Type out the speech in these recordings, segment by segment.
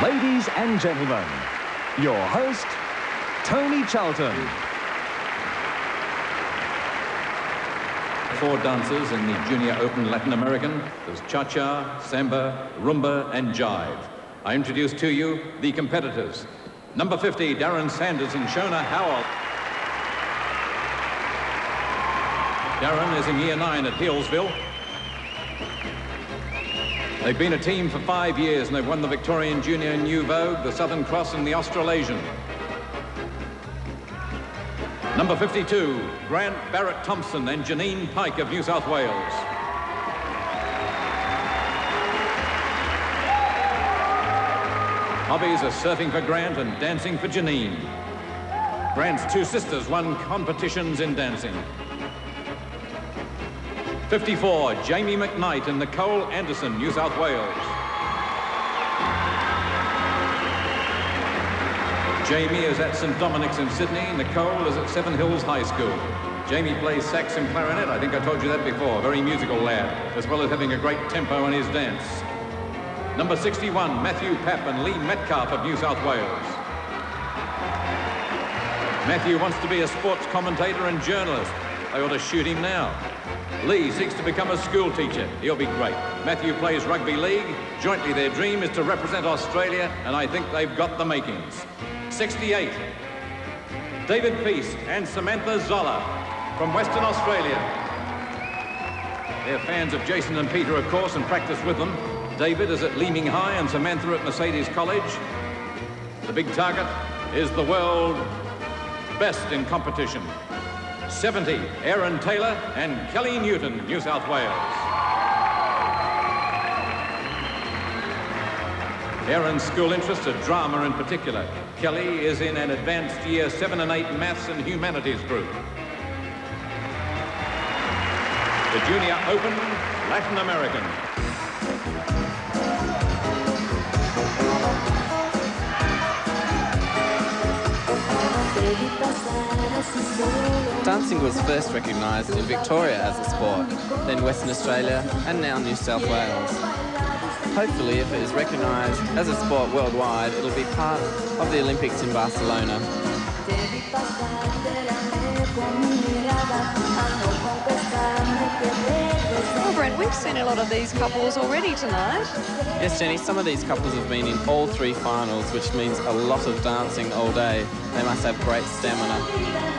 Ladies and gentlemen, your host, Tony Charlton. 4 dancers in the Junior Open Latin American. There's cha-cha, samba, rumba, and jive. I introduce to you the competitors. Number 50, Darren Sanders and Shona Howell. Darren is in Year 9 at Healesville. They've been a team for 5 years and they've won the Victorian Junior in New Vogue, the Southern Cross and the Australasian. Number 52, Grant Barrett Thompson and Janine Pike of New South Wales. Hobbies are surfing for Grant and dancing for Janine. Grant's 2 sisters won competitions in dancing. 54, Jamie McKnight and Nicole Anderson, New South Wales. Jamie is at St Dominic's in Sydney. Nicole is at Seven Hills High School. Jamie plays sax and clarinet. I think I told you that before. Very musical lad, as well as having a great tempo in his dance. Number 61, Matthew Papp and Lee Metcalf of New South Wales. Matthew wants to be a sports commentator and journalist. They ought to shoot him now. Lee seeks to become a school teacher. He'll be great. Matthew plays rugby league. Jointly, their dream is to represent Australia, and I think they've got the makings. 68, David Feast and Samantha Zoller from Western Australia. They're fans of Jason and Peter, of course, and practice with them. David is at Leeming High and Samantha at Mercedes College. The big target is the world best in competition. 70, Aaron Taylor and Kelly Newton, New South Wales. Aaron's school interests are drama in particular. Kelly is in an advanced Year 7 and 8 Maths and Humanities group. The Junior Open Latin American. Dancing was first recognised in Victoria as a sport, then Western Australia and now New South Wales. Hopefully, if it is recognised as a sport worldwide, it'll be part of the Olympics in Barcelona. Well, Brent, we've seen a lot of these couples already tonight. Yes, Jenny, some of these couples have been in all 3 finals, which means a lot of dancing all day. They must have great stamina.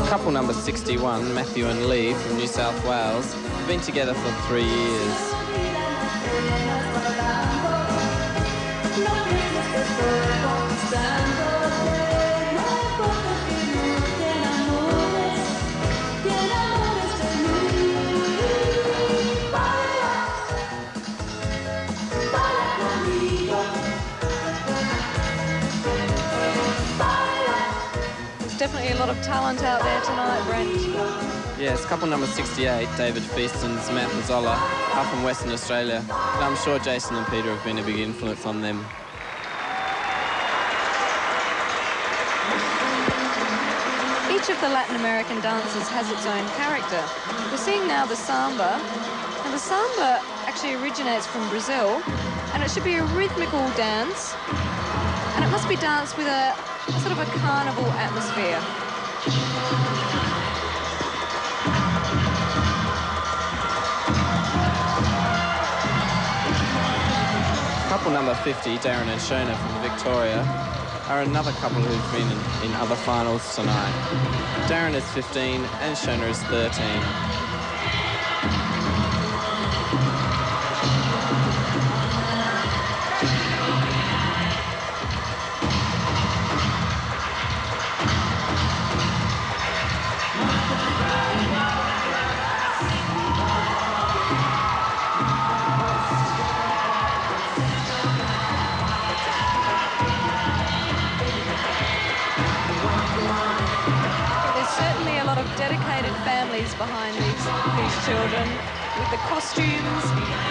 Couple number 61, Matthew and Lee from New South Wales, have been together for 3 years. Definitely a lot of talent out there tonight, Brent. Yes, couple number 68, David Feast and Samantha Zoller, are from Western Australia. And I'm sure Jason and Peter have been a big influence on them. Each of the Latin American dances has its own character. We're seeing now the samba, and the samba actually originates from Brazil, and it should be a rhythmical dance, and it must be danced with a sort of a carnival atmosphere. Couple number 50, Darren and Shona from Victoria, are another couple who've been in other finals tonight. Darren is 15 and Shona is 13. dedicated families behind these children with the costumes.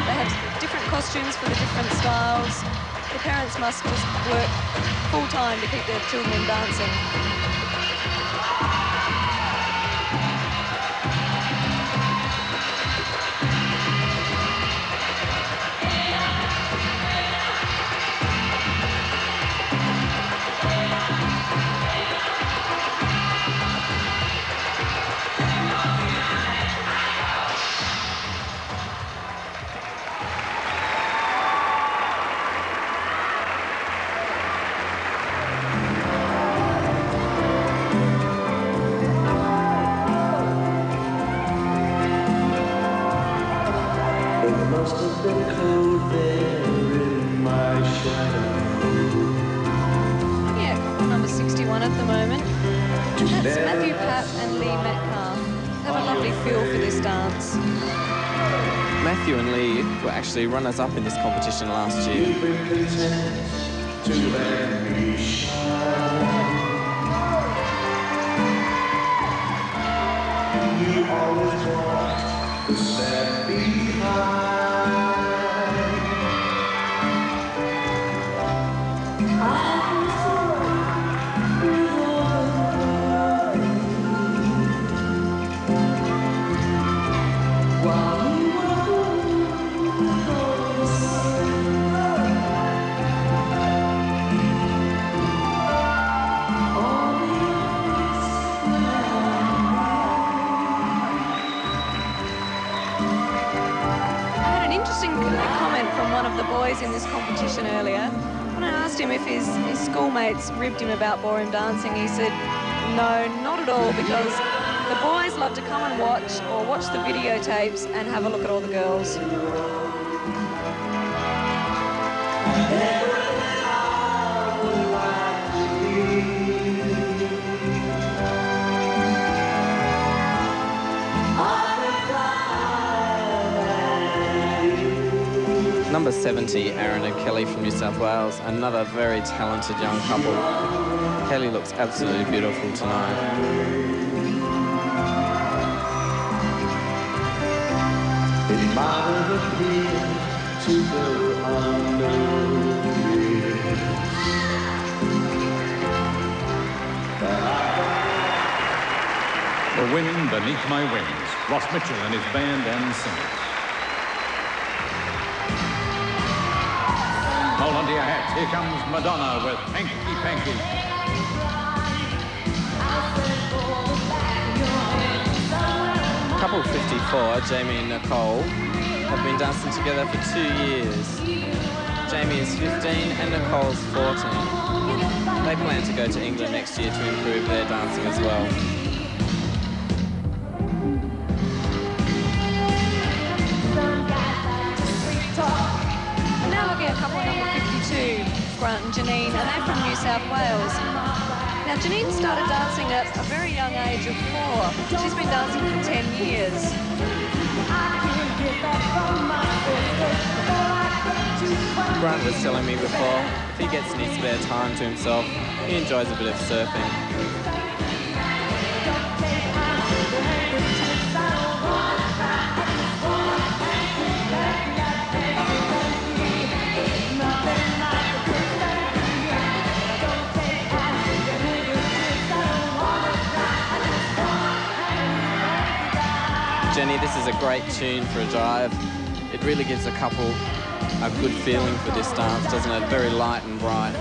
They have different costumes for the different styles. The parents must just work full-time to keep their children dancing. At the moment, and that's Matthew Papp and Lee Metcalf. Have a lovely feel for this dance. Matthew and Lee were actually runners-up in this competition last year. The boys in this competition earlier. When I asked him if his schoolmates ribbed him about ballroom dancing, he said, no, not at all, because the boys love to come and watch or watch the videotapes and have a look at all the girls. Number 70, Aaron and Kelly from New South Wales, another very talented young couple. Kelly looks absolutely beautiful tonight. It might have appeared to go unnoticed. The wind beneath my wings. Ross Mitchell and his band and singers. Hold on to your hats. Here comes Madonna with Hanky Panky. Couple 54, Jamie and Nicole, have been dancing together for 2 years. Jamie is 15 and Nicole's 14. They plan to go to England next year to improve their dancing as well. A couple number 52, Grant and Janine, and they're from New South Wales. Now, Janine started dancing at a very young age of 4. She's been dancing for 10 years. Grant was telling me before, if he gets any spare time to himself, he enjoys a bit of surfing. Jenny, this is a great tune for a drive. It really gives a couple a good feeling for this dance, doesn't it? Very light and bright.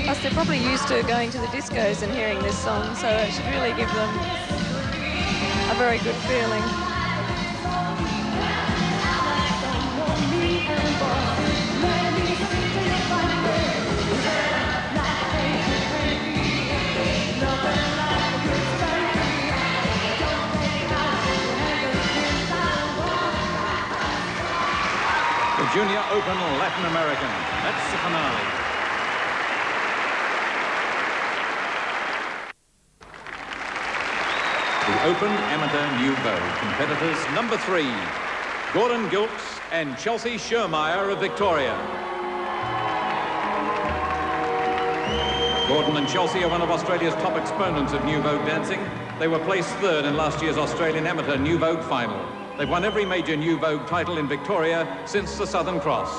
Plus, they're probably used to going to the discos and hearing this song, so it should really give them a very good feeling. Junior Open Latin American. That's the finale. The Open Amateur New Bow competitors number 3, Gordon Gilkes and Chelsea Schermeyer of Victoria. Gordon and Chelsea are one of Australia's top exponents of New Vogue dancing. They were placed third in last year's Australian Amateur New Vogue final. They've won every major New Vogue title in Victoria since the Southern Cross.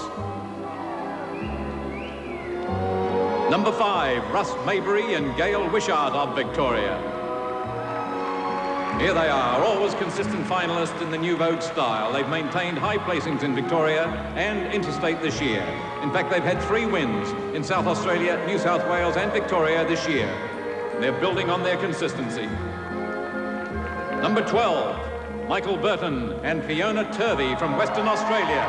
Number 5, Russ Maybury and Gail Wishart of Victoria. Here they are, always consistent finalists in the New Vogue style. They've maintained high placings in Victoria and interstate this year. In fact, they've had 3 wins in South Australia, New South Wales and Victoria this year. They're building on their consistency. Number 12, Michael Burton and Fiona Turvey from Western Australia.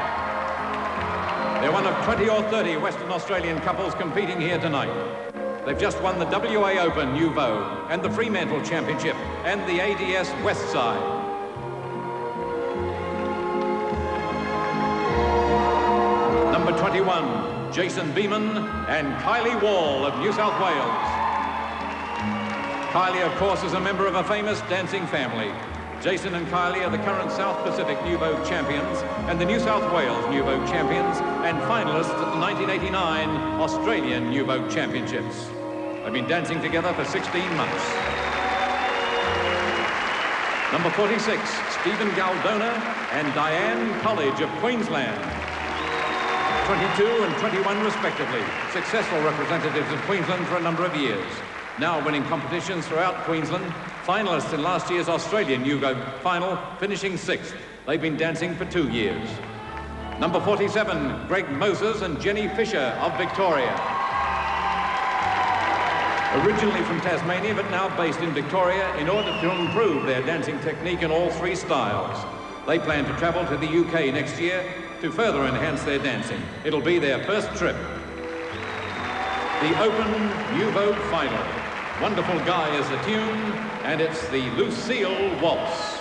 They're one of 20 or 30 Western Australian couples competing here tonight. They've just won the WA Open New Vogue and the Fremantle Championship and the ADS West Side. Number 21, Jason Beeman and Kylie Wall of New South Wales. Kylie, of course, is a member of a famous dancing family. Jason and Kylie are the current South Pacific New Vogue champions and the New South Wales New Vogue champions and finalists at the 1989 Australian New Vogue Championships. They've been dancing together for 16 months. Number 46, Stephen Galdona and Diane College of Queensland. 22 and 21 respectively, successful representatives of Queensland for a number of years. Now winning competitions throughout Queensland, finalists in last year's Australian New Vogue final, finishing 6th. They've been dancing for 2 years. Number 47, Greg Moses and Jenny Fisher of Victoria. Originally from Tasmania, but now based in Victoria in order to improve their dancing technique in all 3 styles. They plan to travel to the UK next year to further enhance their dancing. It'll be their first trip. The Open New Vogue final. Wonderful Guy is the tune, and it's the Lucille Waltz.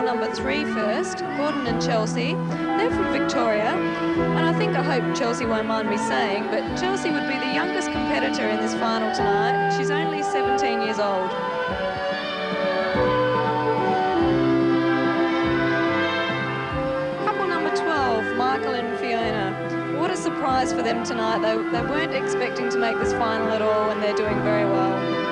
Number 3 first, Gordon and Chelsea. They're from Victoria, and I hope Chelsea won't mind me saying, but Chelsea would be the youngest competitor in this final tonight. She's only 17 years old. Couple number 12, Michael and Fiona. What a surprise for them tonight. They weren't expecting to make this final at all, and they're doing very well.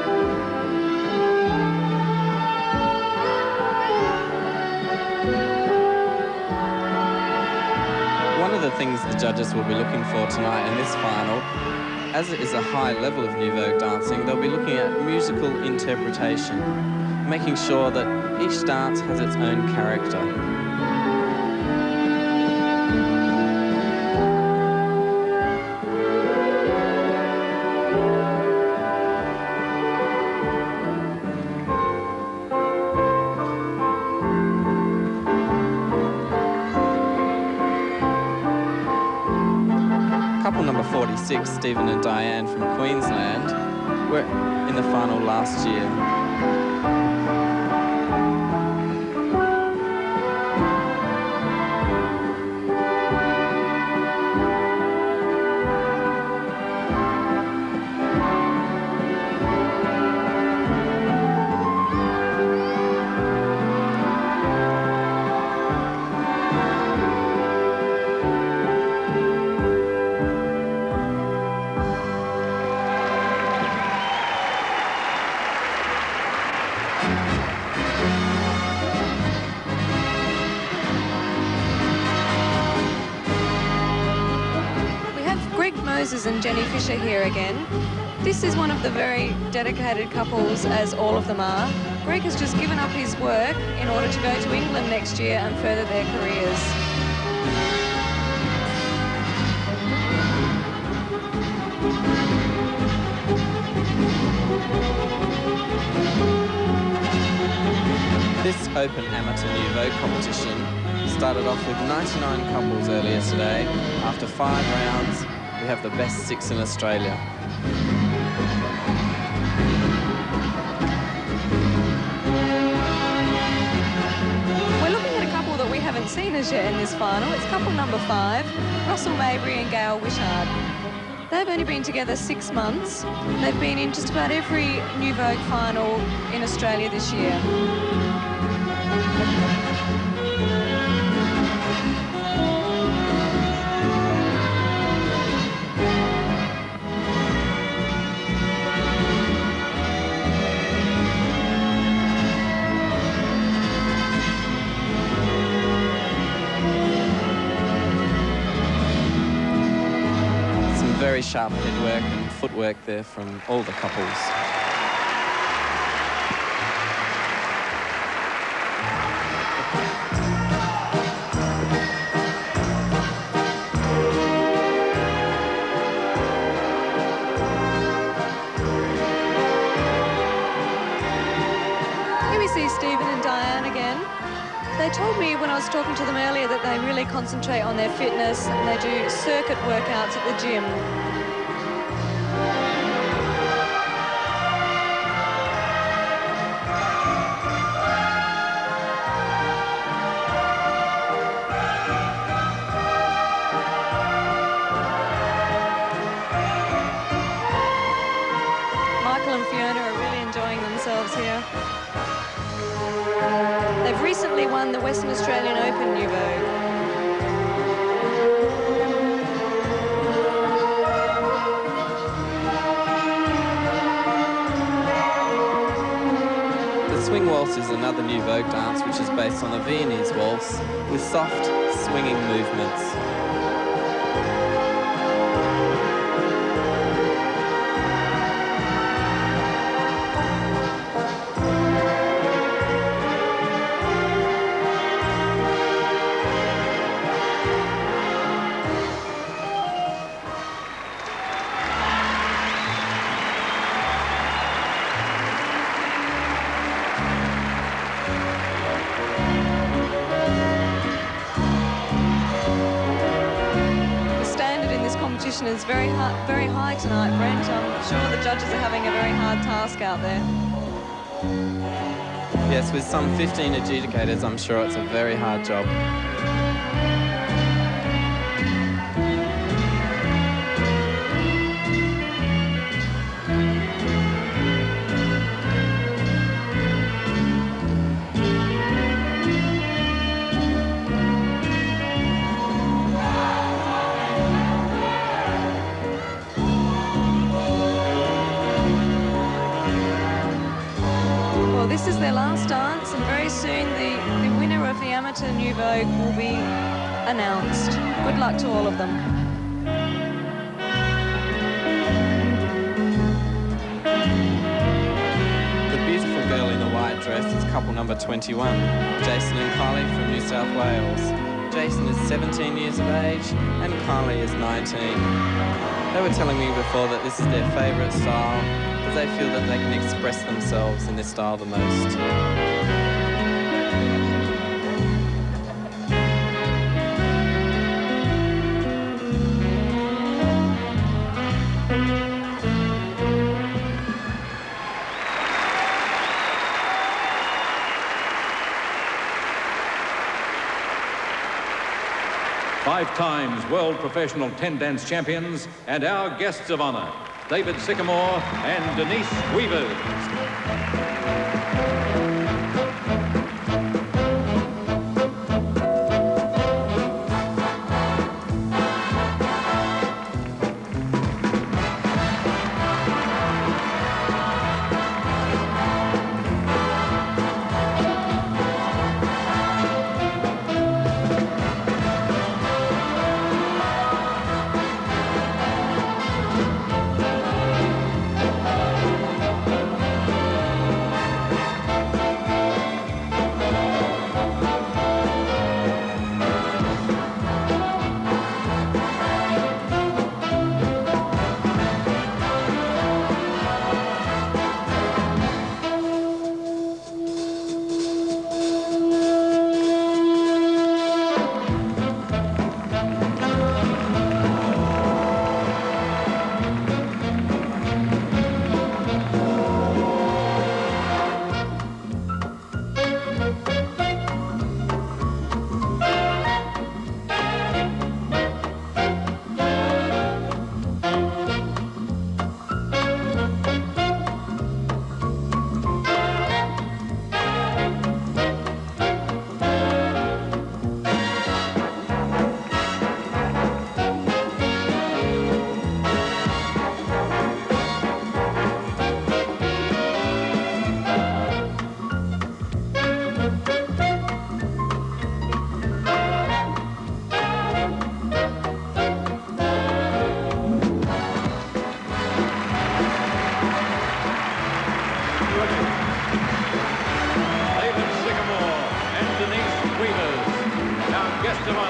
One of the things the judges will be looking for tonight in this final, as it is a high level of New Vogue dancing, they'll be looking at musical interpretation, making sure that each dance has its own character. Couple number 46, Stephen and Diane from Queensland, were in the final last year. Moses and Jenny Fisher here again. This is one of the very dedicated couples, as all of them are. Greg has just given up his work in order to go to England next year and further their careers. This Open Amateur New Vogue competition started off with 99 couples earlier today. After 5 rounds, we have the best 6 in Australia. We're looking at a couple that we haven't seen as yet in this final. It's couple number 5, Russell Maybury and Gail Wishart. They've only been together 6 months. They've been in just about every New Vogue final in Australia this year. very sharp headwork and footwork there from all the couples. Here we see Stephen and Diane again. They told me when I was talking to them earlier that they really concentrate on their fitness and they do circuit workouts at the gym. Michael and Fiona are really enjoying themselves here. They've recently won the Western Australian Open New Vogue. The swing waltz is another New Vogue dance which is based on the Viennese waltz with soft, swinging movements. Is very high tonight, Brent. I'm sure the judges are having a very hard task out there. Yes, with some 15 adjudicators, I'm sure it's a very hard job. This is their last dance, and very soon the winner of the Amateur New Vogue will be announced. Good luck to all of them. The beautiful girl in the white dress is couple number 21, Jason and Kylie from New South Wales. Jason is 17 years of age and Kylie is 19. They were telling me before that this is their favourite style, they feel that they can express themselves in this style the most. 5 times world professional 10 dance champions and our guests of honour, David Sycamore and Denise Weaver.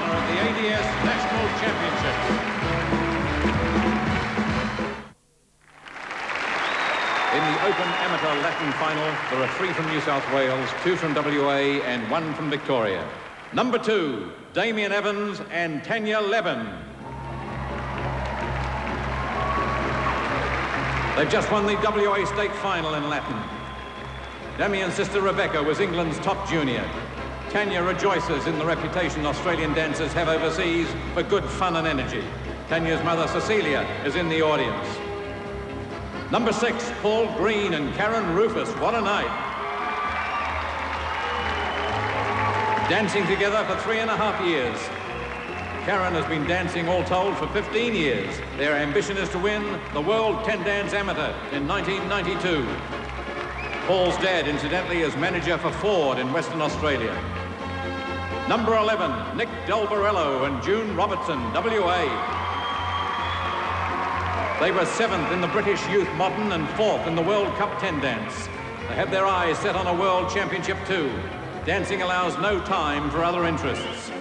honour of the ADS National Championship. In the Open Amateur Latin Final, there are 3 from New South Wales, 2 from WA and 1 from Victoria. Number 2, Damien Evans and Tanya Levin. They've just won the WA State Final in Latin. Damien's sister Rebecca was England's top junior. Tanya rejoices in the reputation Australian dancers have overseas for good fun and energy. Tanya's mother Cecilia is in the audience. Number 6, Paul Green and Karen Rufus. What a night. Dancing together for 3.5 years. Karen has been dancing all told for 15 years. Their ambition is to win the World 10 Dance Amateur in 1992. Paul's dad, incidentally, is manager for Ford in Western Australia. Number 11, Nick Del Borello and June Robertson, WA. They were 7th in the British Youth Modern and 4th in the World Cup 10 dance. They have their eyes set on a World Championship too. Dancing allows no time for other interests.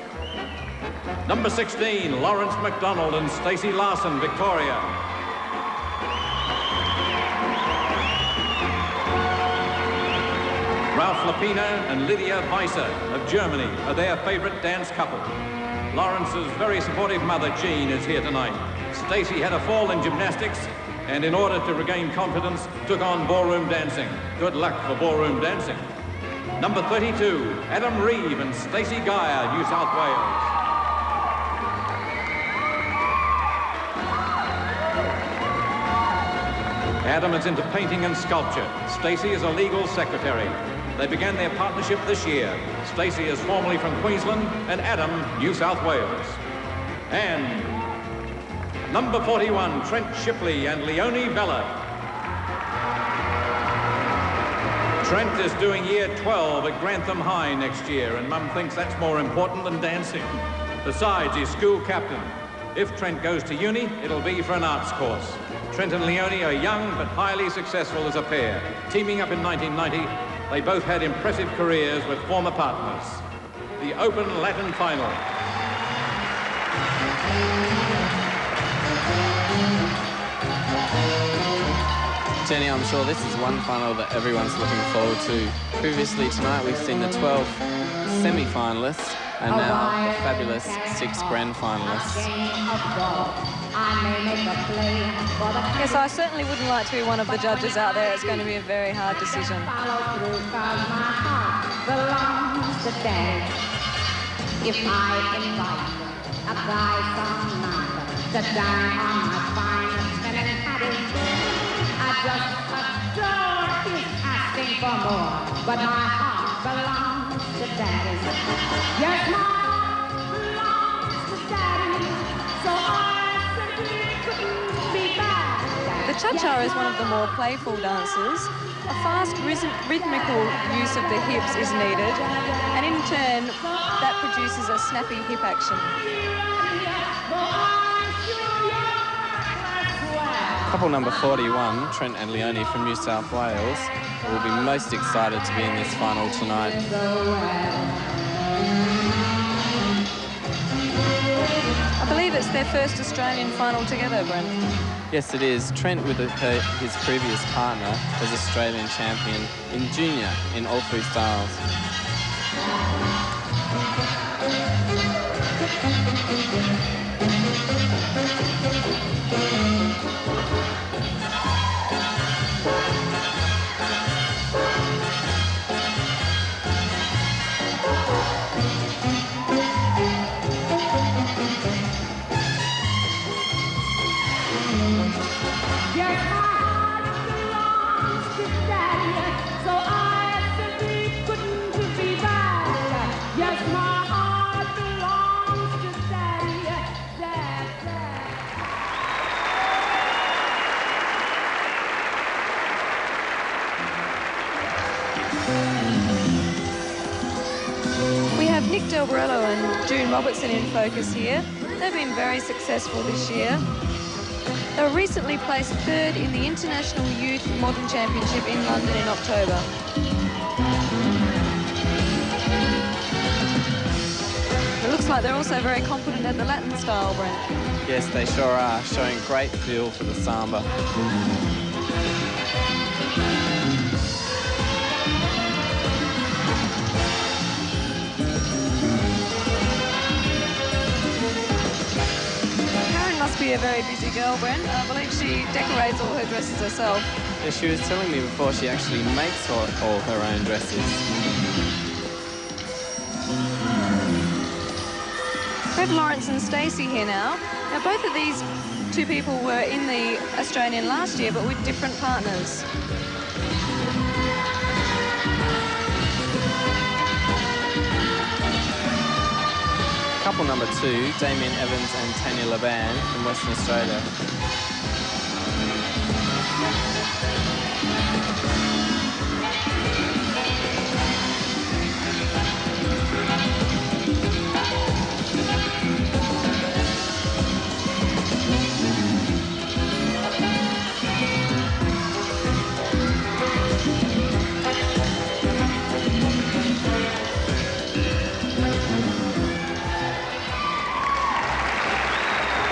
Number 16, Lawrence McDonald and Stacey Larson, Victoria. Ralph Lapina and Lydia Weiser of Germany are their favourite dance couple. Lawrence's very supportive mother, Jean, is here tonight. Stacey had a fall in gymnastics and in order to regain confidence, took on ballroom dancing. Good luck for ballroom dancing. Number 32, Adam Reeve and Stacey Geyer, New South Wales. Adam is into painting and sculpture. Stacey is a legal secretary. They began their partnership this year. Stacey is formerly from Queensland and Adam, New South Wales. And number 41, Trent Shipley and Leonie Vella. Trent is doing year 12 at Grantham High next year, and Mum thinks that's more important than dancing. Besides, he's school captain. If Trent goes to uni, it'll be for an arts course. Trent and Leonie are young but highly successful as a pair. Teaming up in 1990, they both had impressive careers with former partners. The Open Latin Final. Jenny, I'm sure this is one final that everyone's looking forward to. Previously tonight we've seen the 12 semi-finalists and now the fabulous 6 grand finalists. Yes, I certainly wouldn't like to be one of the judges out there. It's going to be a very hard decision. If I invite a guy from London to dine on my finest and I just adore his asking for more, but my heart belongs to Daddy. Yes, my heart belongs to Daddy, so I simply couldn't be bad. The cha-cha is one of the more playful dances. A fast rhythmical use of the hips is needed, and in turn, that produces a snappy hip action. Couple number 41, Trent and Leonie from New South Wales, will be most excited to be in this final tonight. I believe it's their first Australian final together, Brent. Yes, it is. Trent with his previous partner as Australian champion in junior in all 3 styles. Nick Del Borello and June Robertson in focus here. They've been very successful this year. They were recently placed 3rd in the International Youth Modern Championship in London in October. It looks looks like they're also very competent at the Latin style, Brent. Yes, they sure are, showing great feel for the samba. Karen must be a very busy girl, Brent. I believe she decorates all her dresses herself. Yeah, she was telling me before she actually makes all her own dresses. We have Lawrence and Stacey here now. Now, both of these two people were in the Australian last year, but with different partners. Couple number 2, Damien Evans and Tanya Laban from Western Australia.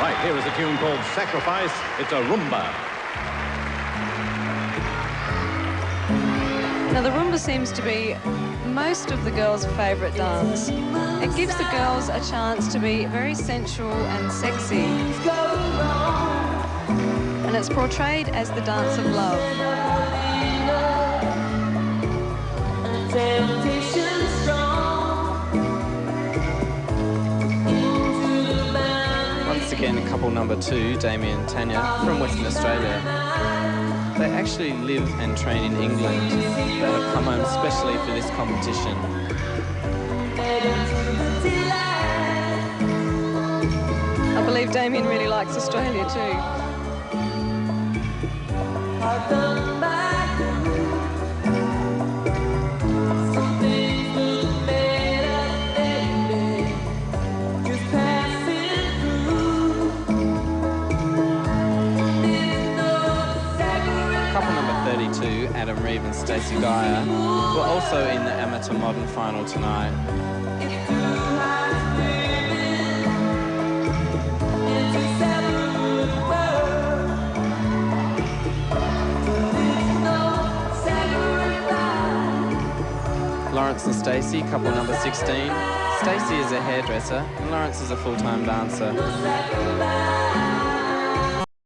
Right, here is a tune called Sacrifice. It's a rumba. Now, the rumba seems to be most of the girls' favourite dance. It gives the girls a chance to be very sensual and sexy. And it's portrayed as the dance of love. Once again, couple number 2, Damien and Tanya from Western Australia. They actually live and train in England. They have come home especially for this competition. I believe Damien really likes Australia too. Couple number 32, Adam Reeve and Stacey Dyer, were also in the amateur modern final tonight. Lawrence and Stacey, couple number 16. Stacey is a hairdresser and Lawrence is a full-time dancer.